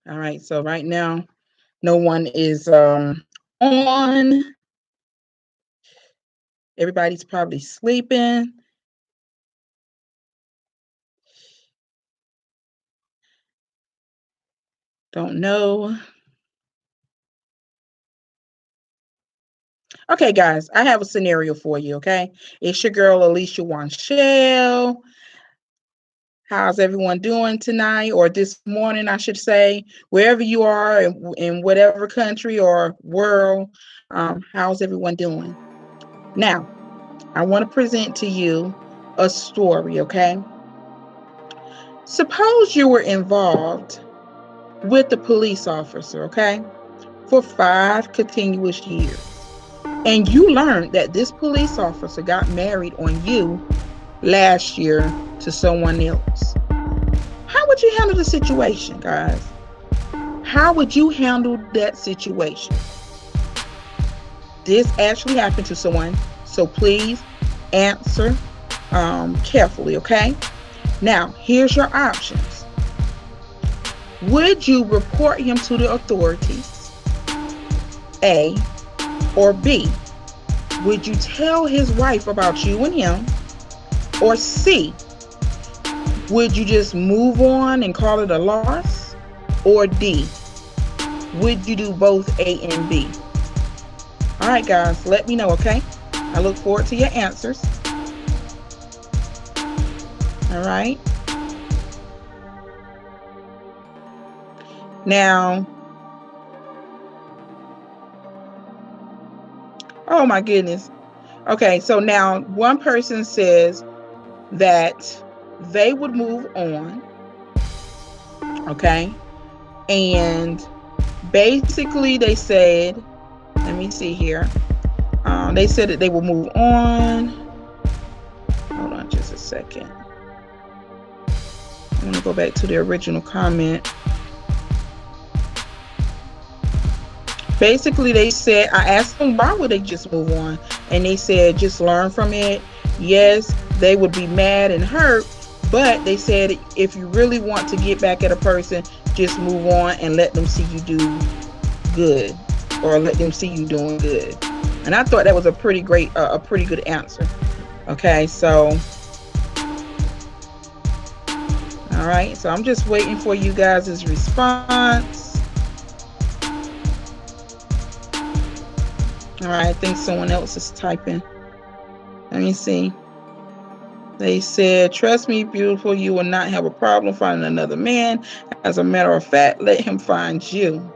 All right, so right now, no one is on. Everybody's probably sleeping. Don't know. Okay, guys, I have a scenario for you, okay? It's your girl, Alicia Wanshell. How's everyone doing tonight or this morning, I should say, wherever you are in whatever country or world, how's everyone doing? Now, I want to present to you a story, okay? Suppose you were involved with a police officer, okay, for 5 continuous years. And you learned that this police officer got married on you last year to someone else. How would you handle the situation, guys? How would you handle that situation? This actually happened to someone, so please answer carefully, okay? Now, here's your options. Would you report him to the authorities? A. Or B, would you tell his wife about you and him? Or C, would you just move on and call it a loss? Or D, would you do both A and B? All right, guys, let me know, okay? I look forward to your answers. All right. Now, oh my goodness. Okay, so now one person says that they would move on, okay? And basically they said, let me see here. They said that they will move on. Hold on just a second. I'm gonna go back to the original comment. Basically, they said, I asked them why would they just move on, and they said just learn from it. Yes, they would be mad and hurt, but they said if you really want to get back at a person, just move on and let them see you do good, or let them see you doing good. And I thought that was a pretty good answer. Okay, so all right, so I'm just waiting for you guys' response. All right, I think someone else is typing. Let me see. They said, trust me, beautiful, you will not have a problem finding another man. As a matter of fact, let him find you.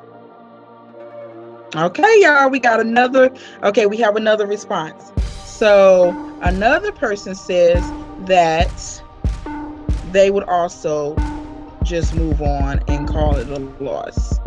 Okay, y'all, we have another response. So another person says that they would also just move on and call it a loss.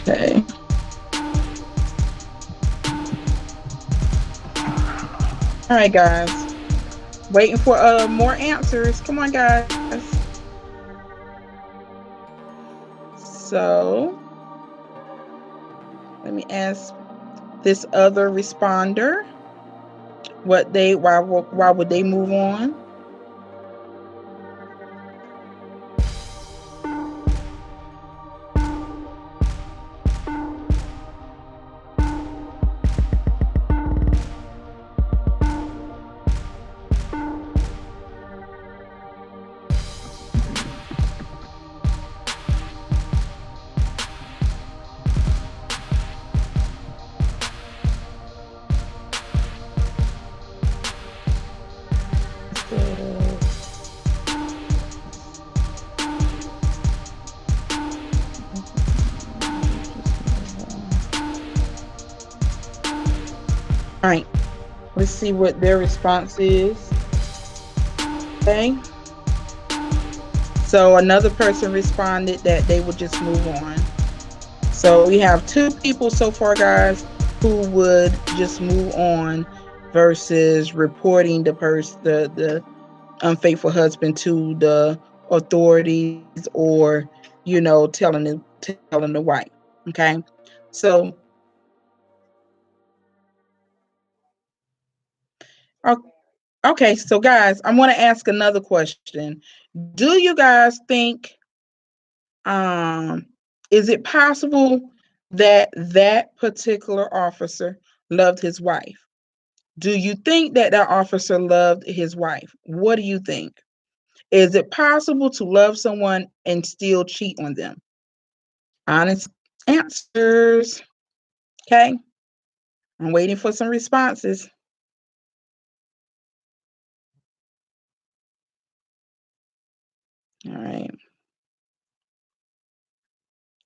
Okay. All right, guys. Waiting for more answers. Come on, guys. So let me ask this other responder why would they move on? All right, let's see what their response is. Okay, So another person responded that they would just move on. So we have two people so far, guys, who would just move on versus reporting the unfaithful husband to the authorities, or telling the wife. Okay, so okay, so guys, I want to ask another question. Do you guys think um is it possible that that particular officer loved his wife? Do you think that that officer loved his wife? What do you think? Is it possible to love someone and still cheat on them? Honest answers. Okay. I'm waiting for some responses. All right.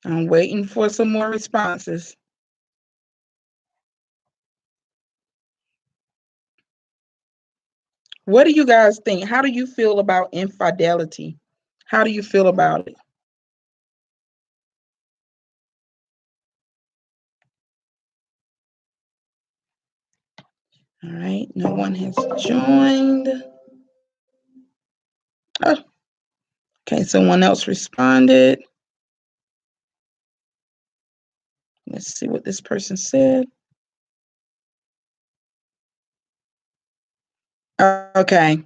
I'm waiting for some more responses. What do you guys think? How do you feel about infidelity? How do you feel about it? All right. No one has joined. Oh, okay. Someone else responded. Let's see what this person said. Okay.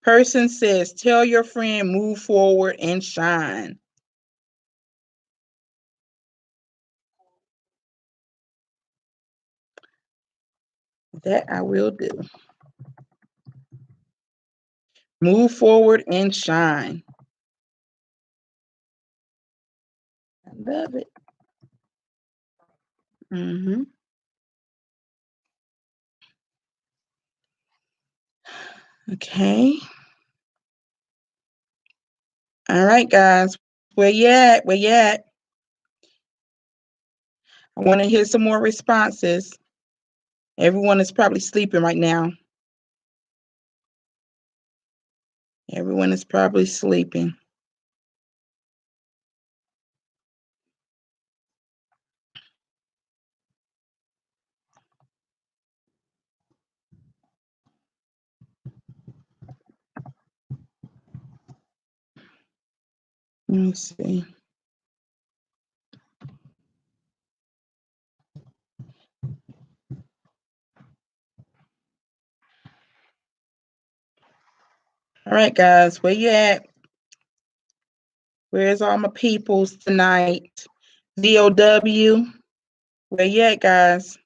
Person says, tell your friend, move forward and shine. That I will do. Move forward and shine. I love it. Mm-hmm. Okay. All right, guys. Where you at? Where you at? I want to hear some more responses. Everyone is probably sleeping right now. Everyone is probably sleeping. Let me see. All right, guys. Where you at? Where's all my peoples tonight? V.O.W. Where you at, guys?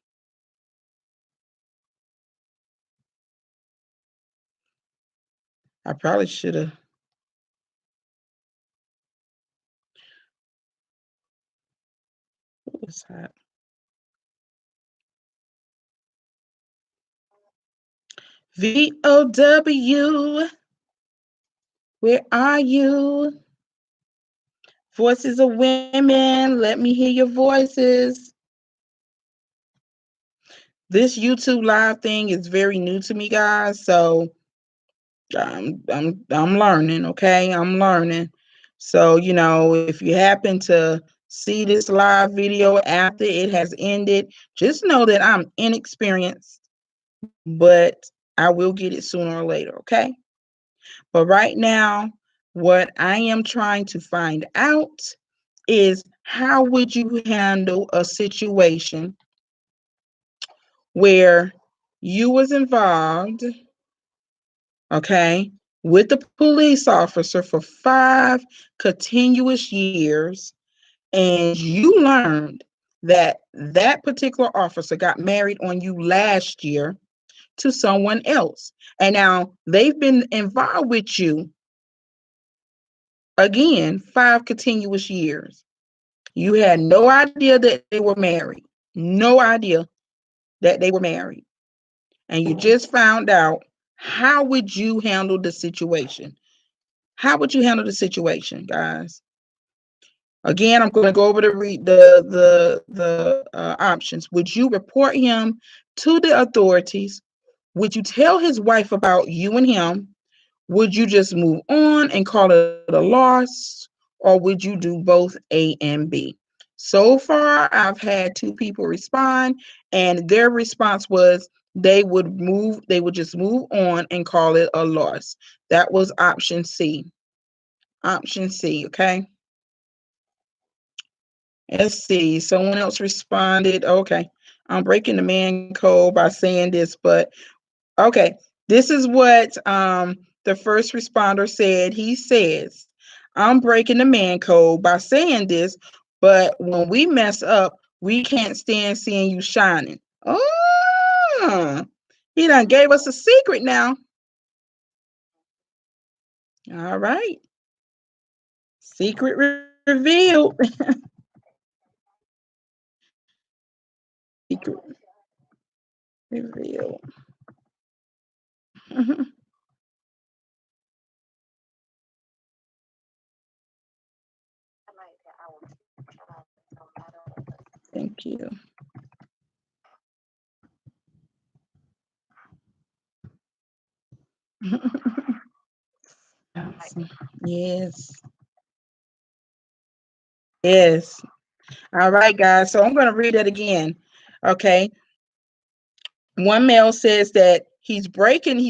I probably should have. What was that? V.O.W. Where are you? Voices of women. Let me hear your voices. This YouTube live thing is very new to me, guys. So I'm learning, okay? I'm learning. So, if you happen to see this live video after it has ended, just know that I'm inexperienced, but I will get it sooner or later, okay? But right now, what I am trying to find out is, how would you handle a situation where you was involved, okay, with the police officer for 5 continuous years, and you learned that that particular officer got married on you last year to someone else, and now they've been involved with you again 5 continuous years. You had no idea that they were married, no idea that they were married, and you just found out. How would you handle the situation? How would you handle the situation, guys? Again, I'm going to go over the options. Would you report him to the authorities? Would you tell his wife about you and him? Would you just move on and call it a loss, or would you do both A and B? So far, I've had 2 people respond, and their response was they would just move on and call it a loss. That was option C. Option C, okay? Let's see. Someone else responded. Okay. I'm breaking the man code by saying this, but okay. This is what the first responder said. He says, I'm breaking the man code by saying this, but when we mess up, we can't stand seeing you shining. Oh, he done gave us a secret now. All right. Secret revealed. Secret revealed. Thank you. Yes. Yes. All right, guys. So I'm going to read it again. Okay. One male says that he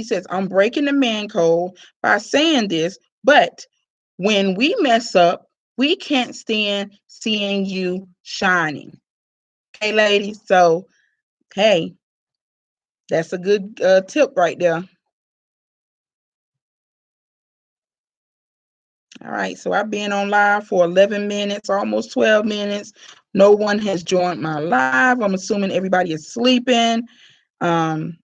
says, I'm breaking the man code by saying this, but when we mess up, we can't stand seeing you shining. Okay, ladies. So, hey, that's a good tip right there. All right. So I've been on live for 11 minutes, almost 12 minutes. No one has joined my live. I'm assuming everybody is sleeping. Um,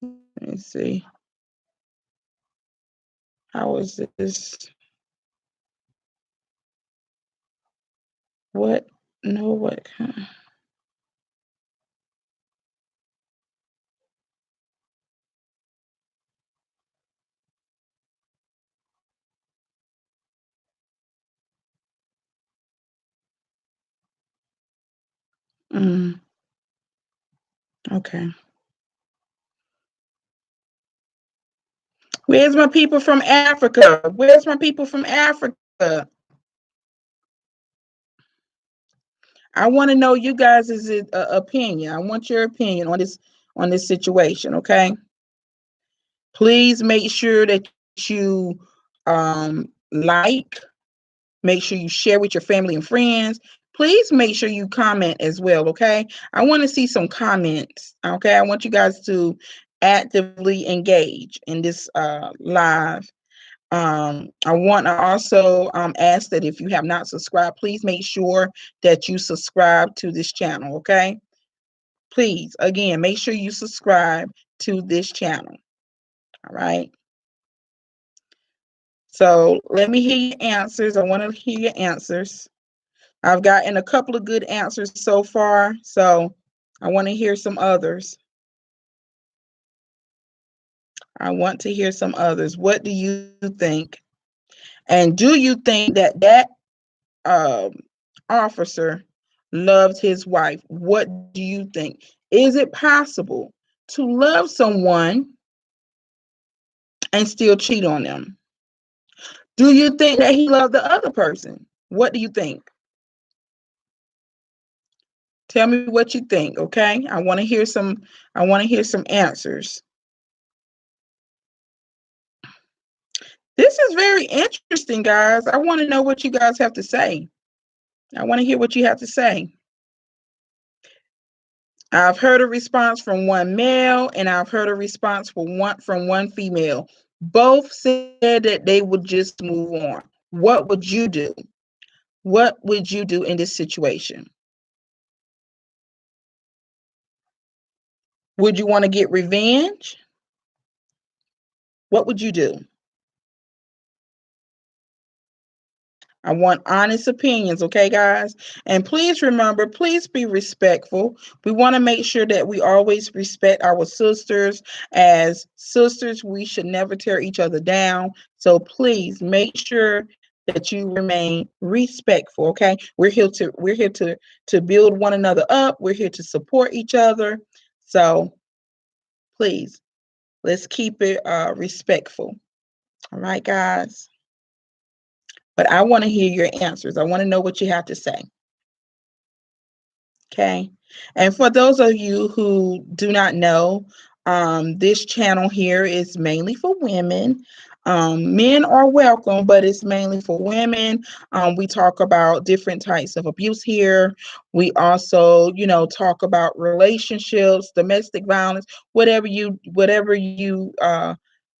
let me see. How is this? What? No, what? Mm, okay. Where's my people from Africa? Where's my people from Africa? I want to know you guys' opinion. I want your opinion on this situation. Okay. Please make sure that you like. Make sure you share with your family and friends. Please make sure you comment as well, okay? I want to see some comments, okay? I want you guys to actively engage in this live. I want to also ask that if you have not subscribed, please make sure that you subscribe to this channel, okay? Please, again, make sure you subscribe to this channel, all right? So let me hear your answers. I want to hear your answers. I've gotten a couple of good answers so far, so I want to hear some others. I want to hear some others. What do you think? And do you think that um, officer loved his wife? What do you think? Is it possible to love someone and still cheat on them? Do you think that he loved the other person? What do you think? Tell me what you think, okay? I want to hear some answers. This is very interesting, guys. I want to know what you guys have to say. I want to hear what you have to say. I've heard a response from one male and I've heard a response from one female. Both said that they would just move on. What would you do? What would you do in this situation? Would you want to get revenge? What would you do? I want honest opinions, okay, guys? And please remember, please be respectful. We want to make sure that we always respect our sisters. As sisters, we should never tear each other down. So please make sure that you remain respectful, okay? We're here to build one another up. We're here to support each other. So please, let's keep it respectful. All right, guys. But I want to hear your answers. I want to know what you have to say. Okay. And for those of you who do not know, this channel here is mainly for women. Men are welcome, but it's mainly for women. We talk about different types of abuse here. We also, talk about relationships, domestic violence, whatever you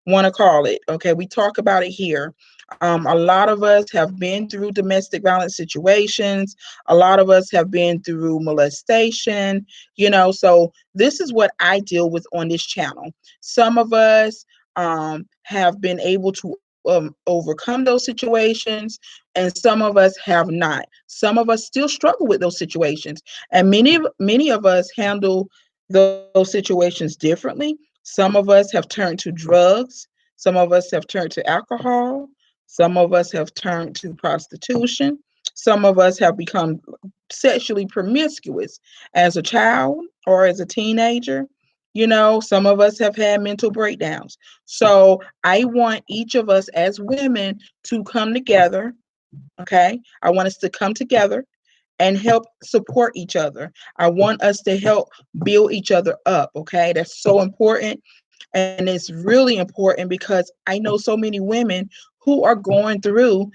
want to call it. Okay, we talk about it here. A lot of us have been through domestic violence situations. A lot of us have been through molestation, so this is what I deal with on this channel. Some of us have been able to overcome those situations, and some of us have not. Some of us still struggle with those situations, and many of us handle those situations differently. Some of us have turned to drugs. Some of us have turned to alcohol. Some of us have turned to prostitution. Some of us have become sexually promiscuous as a child or as a teenager. Some of us have had mental breakdowns. So I want each of us as women to come together. Okay. I want us to come together and help support each other. I want us to help build each other up. Okay. That's so important. And it's really important because I know so many women who are going through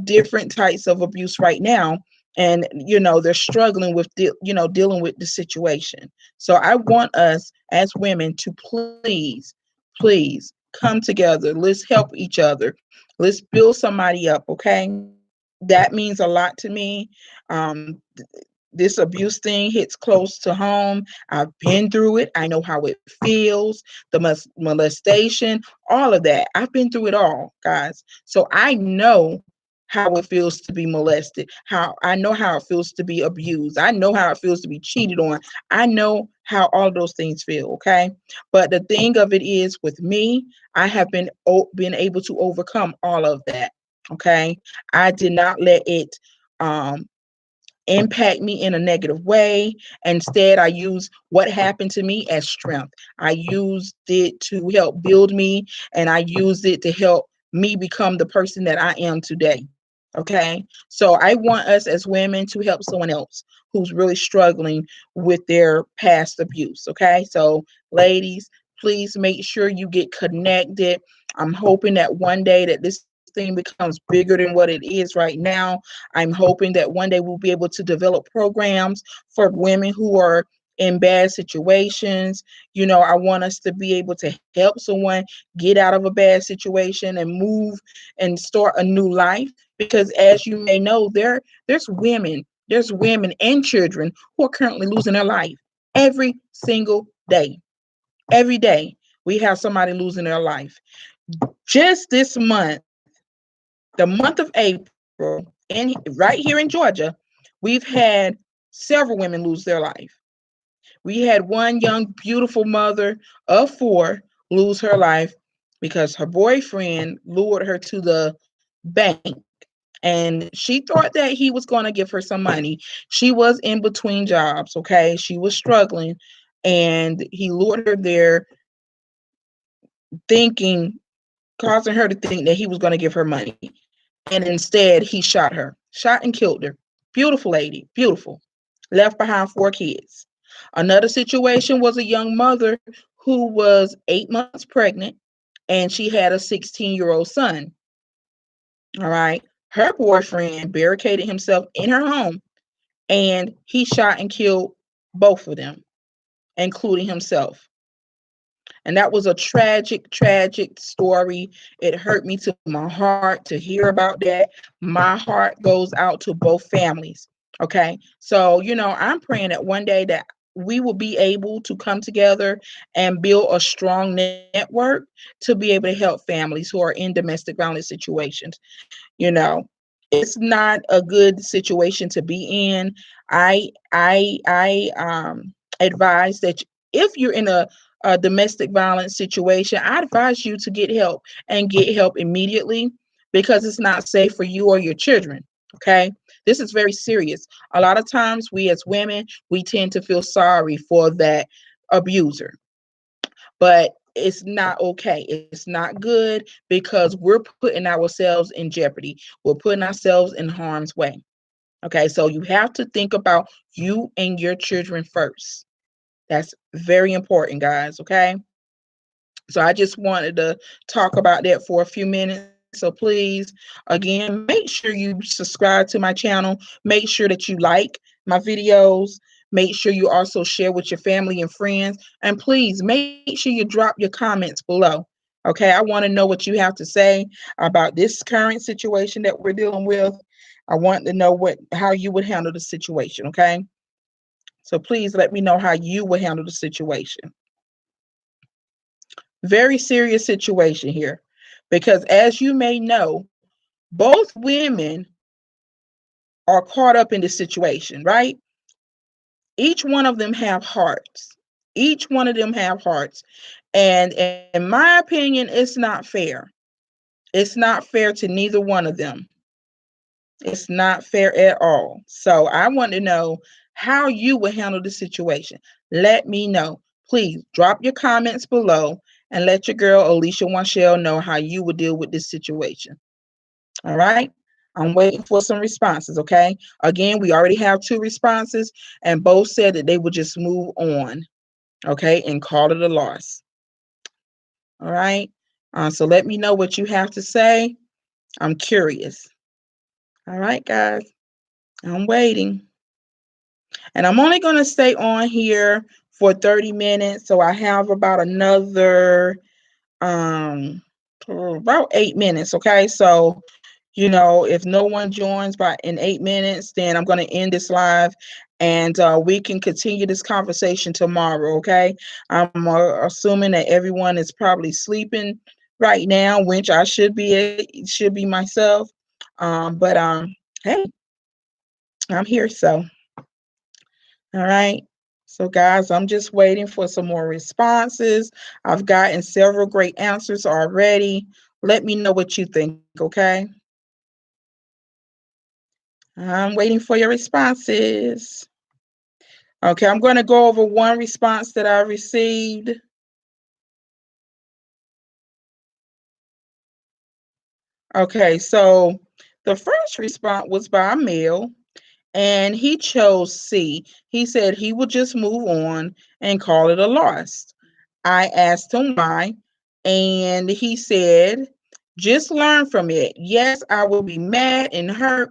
different types of abuse right now. And, they're struggling with, dealing with the situation. So I want us as women to please come together. Let's help each other. Let's build somebody up. Okay. That means a lot to me. This abuse thing hits close to home. I've been through it. I know how it feels, the molestation, all of that. I've been through it all, guys. So I know how it feels to be molested. How I know how it feels to be abused. I know how it feels to be cheated on. I know how all of those things feel, okay? But the thing of it is with me, I have been able to overcome all of that. Okay? I did not let it um impact me in a negative way. Instead, I use what happened to me as strength. I used it to help build me, and I used it to help me become the person that I am today. Okay. So I want us as women to help someone else who's really struggling with their past abuse. Okay. So, ladies, please make sure you get connected. I'm hoping that one day that this thing becomes bigger than what it is right now. I'm hoping that one day we'll be able to develop programs for women who are in bad situations. I want us to be able to help someone get out of a bad situation and move and start a new life. Because as you may know, there's women and children who are currently losing their life every single day. Every day we have somebody losing their life. Just this month, the month of April, right here in Georgia, we've had several women lose their life. We had one young, beautiful mother of four lose her life because her boyfriend lured her to the bank. And she thought that he was going to give her some money. She was in between jobs, okay? She was struggling. And he lured her there, thinking, causing her to think that he was going to give her money. And instead, he shot and killed her. Beautiful lady, beautiful. Left behind four kids. Another situation was a young mother who was 8 months pregnant, and she had a 16-year-old son. All right. Her boyfriend barricaded himself in her home, and he shot and killed both of them, including himself. And that was a tragic, tragic story. It hurt me to my heart to hear about that. My heart goes out to both families. Okay. So, I'm praying that one day that we will be able to come together and build a strong network to be able to help families who are in domestic violence situations. It's not a good situation to be in. I advise that if you're in a domestic violence situation, I advise you to get help and get help immediately, because it's not safe for you or your children. Okay. This is very serious. A lot of times we as women, we tend to feel sorry for that abuser. But it's not okay. It's not good because we're putting ourselves in jeopardy. We're putting ourselves in harm's way. Okay, so you have to think about you and your children first. That's very important, guys. Okay. So I just wanted to talk about that for a few minutes. So please, again, make sure you subscribe to my channel. Make sure that you like my videos. Make sure you also share with your family and friends. And please make sure you drop your comments below. Okay, I want to know what you have to say about this current situation that we're dealing with. I want to know how you would handle the situation. Okay, so please let me know how you would handle the situation. Very serious situation here. Because as you may know, both women are caught up in this situation, right? Each one of them have hearts. Each one of them have hearts. And in my opinion, it's not fair. It's not fair to neither one of them. It's not fair at all. So I want to know how you would handle the situation. Let me know. Please drop your comments below and let your girl Alicia Wanshell know how you would deal with this situation. All right. I'm waiting for some responses. Okay. Again, we already have 2 responses, and both said that they would just move on. Okay. And call it a loss. All right. So let me know what you have to say. I'm curious. All right, guys. I'm waiting. And I'm only going to stay on here for 30 minutes. So I have about another about 8 minutes. Okay. So, if no one joins in 8 minutes, then I'm going to end this live, and we can continue this conversation tomorrow. Okay. I'm assuming that everyone is probably sleeping right now, which I should be myself. But hey, I'm here. So, all right. So, guys, I'm just waiting for some more responses. I've gotten several great answers already. Let me know what you think, okay? I'm waiting for your responses. Okay, I'm going to go over one response that I received. Okay, so the first response was by a male, and he chose C. He said he would just move on and call it a loss. I asked him why, and he said, just learn from it. Yes, I will be mad and hurt,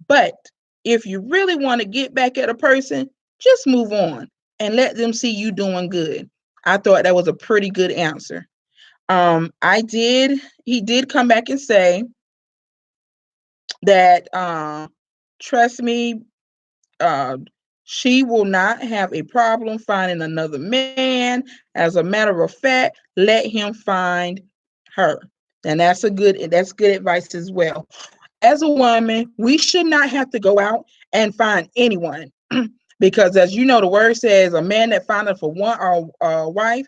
but if you really want to get back at a person, just move on and let them see you doing good. I thought that was a pretty good answer. He did come back and say that, trust me, uh, she will not have a problem finding another man. As a matter of fact, let him find her. And that's good advice as well. As a woman, we should not have to go out and find anyone. Because as you know, the word says, a man that findeth for one or wife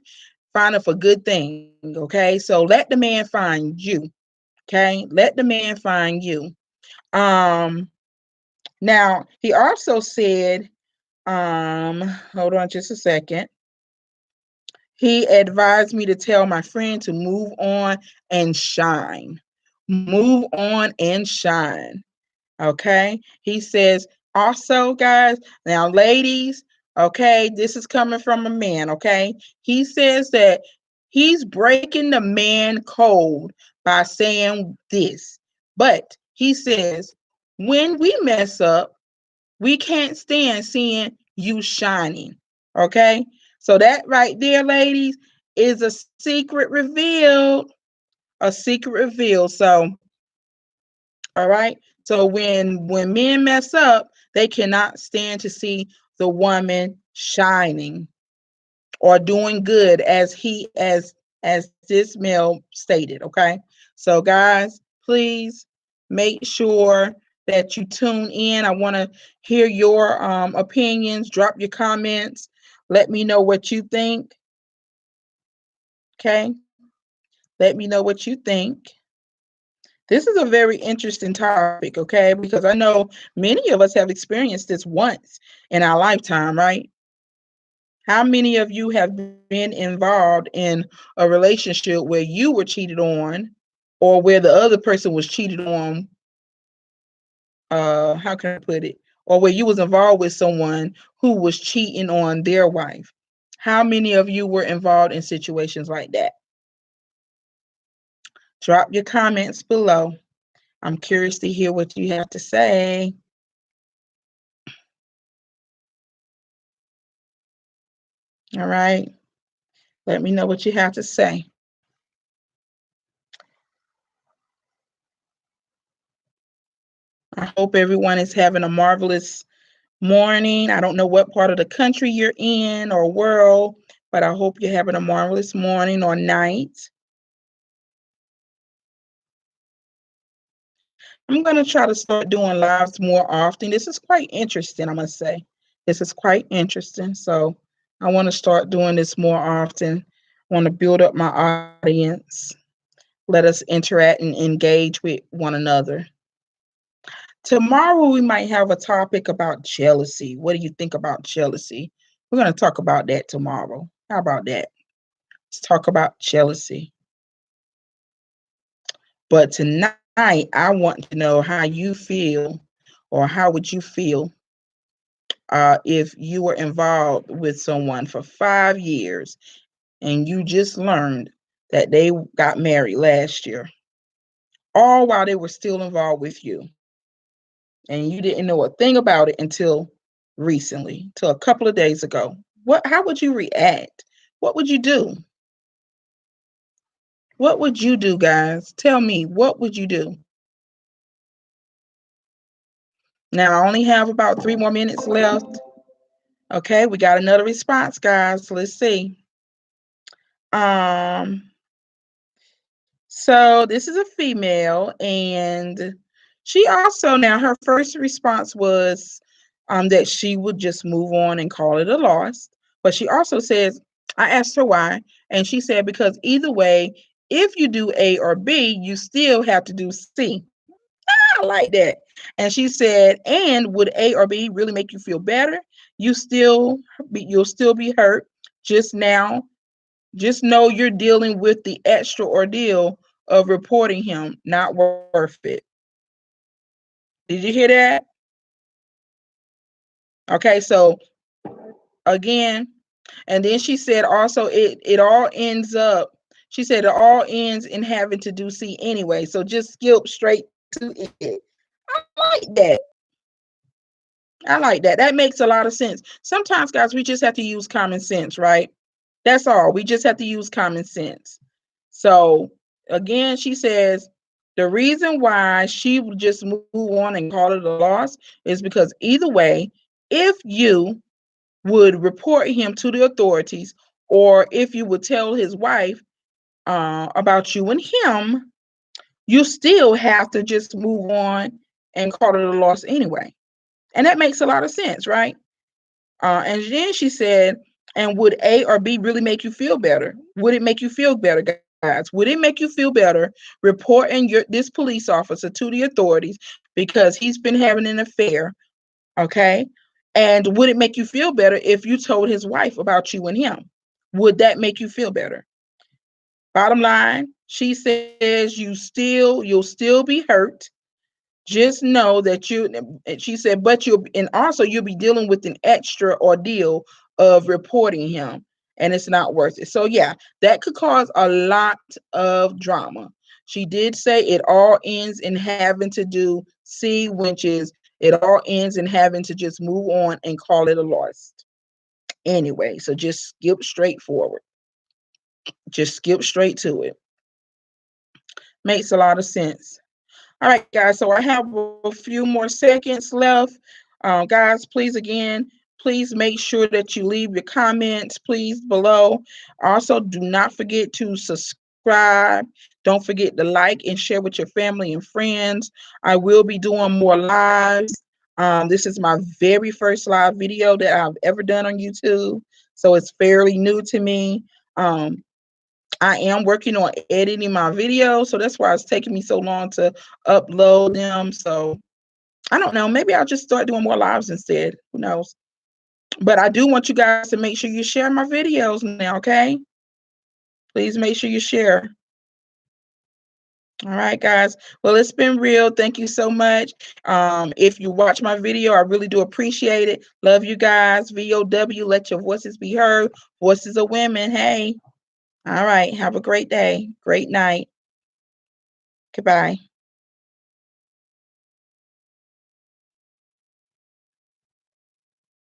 findeth a good thing. Okay. So let the man find you. Okay. Let the man find you. Um, Now he also said, hold on just a second. He advised me to tell my friend to move on and shine. Move on and shine. Okay. He says, also, guys, now, ladies, okay, this is coming from a man. Okay. He says that he's breaking the man code by saying this. But he says, when we mess up, we can't stand seeing you shining. Okay. So that right there, ladies, is a secret revealed. A secret revealed. So, all right. So when men mess up, they cannot stand to see the woman shining or doing good, as this male stated. Okay. So, guys, please make sure that you tune in. I want to hear your opinions. Drop your comments. Let me know what you think. Okay. Let me know what you think. This is a very interesting topic, okay? Because I know many of us have experienced this once in our lifetime, right? How many of you have been involved in a relationship where you were cheated on, or where the other person was cheated on? How can I put it? Or where you was involved with someone who was cheating on their wife. How many of you were involved in situations like that? Drop your comments below. I'm curious to hear what you have to say. All right. Let me know what you have to say. I hope everyone is having a marvelous morning. I don't know what part of the country you're in or world, but I hope you're having a marvelous morning or night. I'm going to try to start doing lives more often. This is quite interesting, I must say. This is quite interesting. So I want to start doing this more often. I want to build up my audience. Let us interact and engage with one another. Tomorrow we might have a topic about jealousy. What do you think about jealousy? We're going to talk about that tomorrow. How about that? Let's talk about jealousy. But tonight, I want to know how you feel, or how would you feel if you were involved with someone for 5 years and you just learned that they got married last year, all while they were still involved with you, and you didn't know a thing about it until recently, till a couple of days ago. How would you react? What would you do? What would you do, guys? Tell me, what would you do? Now, I only have about 3 more minutes left. Okay, we got another response, guys. Let's see. So this is a female, and she also, now her first response was that she would just move on and call it a loss. But she also says, I asked her why, and she said, because either way, if you do A or B, you still have to do C. I like that. And she said, and would A or B really make you feel better? You'll still be hurt. Just know you're dealing with the extra ordeal of reporting him. Not worth it. Did you hear that? Okay, so again, and then she said also it all ends up, she said it all ends in having to do C anyway. So just skip straight to it. I like that. I like that. That makes a lot of sense. Sometimes, guys, we just have to use common sense, right? That's all. We just have to use common sense. So again, she says the reason why she would just move on and call it a loss is because either way, if you would report him to the authorities, or if you would tell his wife about you and him, you still have to just move on and call it a loss anyway. And that makes a lot of sense, right? And then she said, and would A or B really make you feel better? Would it make you feel better, guys? Would it make you feel better reporting this police officer to the authorities because he's been having an affair? Okay. And would it make you feel better if you told his wife about you and him? Would that make you feel better? Bottom line, she says you'll still be hurt. Just know that she said, but you'll be dealing with an extra ordeal of reporting him, and it's not worth it. So yeah, that could cause a lot of drama. She did say it all ends in having to do C, which is it all ends in having to just move on and call it a loss. Anyway, so just skip straight forward. Just skip straight to it. Makes a lot of sense. All right, guys, so I have a few more seconds left. Guys, please make sure that you leave your comments, please, below. Also, do not forget to subscribe. Don't forget to like and share with your family and friends. I will be doing more lives. This is my very first live video that I've ever done on YouTube, so it's fairly new to me. I am working on editing my videos, so that's why it's taking me so long to upload them. So I don't know, maybe I'll just start doing more lives instead. Who knows? But I do want you guys to make sure you share my videos now, okay? Please make sure you share. All right, guys. Well, it's been real. Thank you so much. If you watch my video, I really do appreciate it. Love you guys. V.O.W. Let your voices be heard. Voices of women. Hey. All right. Have a great day. Great night. Goodbye.